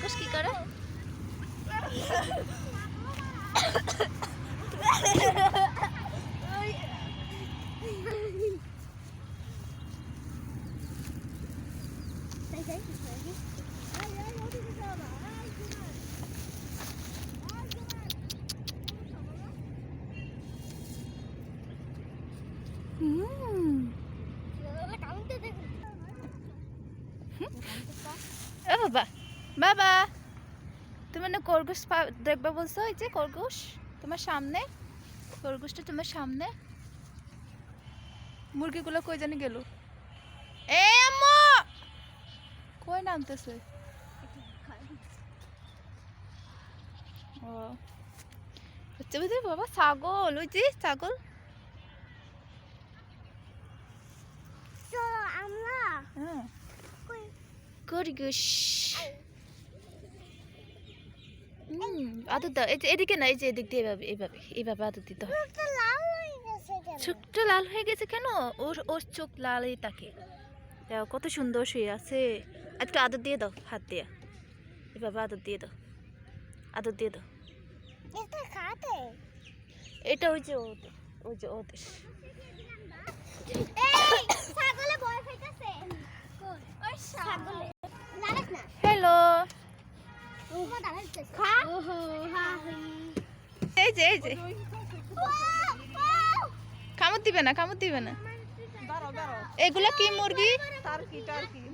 খরগোশ কি করে? বাবা বাবা, তুমি না খরগোশ দেখবে বলছো? এই যে খরগোশ তোমার সামনে, খরগোশটা তোমার সামনে। মুরগিগুলো কই জানি গেল? এ আম্মু কই নামতেছে? ও হচ্ছে বুঝলি বাবা, ছাগল, ওই যে ছাগল। হ্যাঁ খরগোশ। আদর দাও, এদিকে না, এই যে এদিক দিয়ে এভাবে এইভাবে এইভাবে আদর দিতে হয়। চোখটা লাল হয়ে গেছে কেন? ওর ওর চোখ লালই তাকে। দেখো কত সুন্দর শুয়ে আছে। একটু আদর দিয়ে দাও, হাত দিয়ে এভাবে আদর দিয়ে দাও, আদর দিয়ে দাও। এটা ওই যে ওদের, ওই যে ওদের। হ্যালো, এই যে এই যে কামড় দিবে না, কামড় দিবে না। এগুলো কি মুরগি?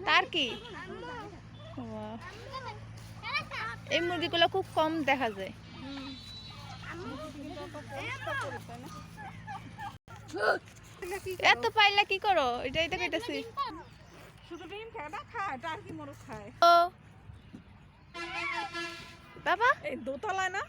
টার্কি। এই মুরগিগুলো খুব কম দেখা যায়। এত পাইলা কি করো? এটাই তো কইতাছি। ও বাবা, এই দোতলায় না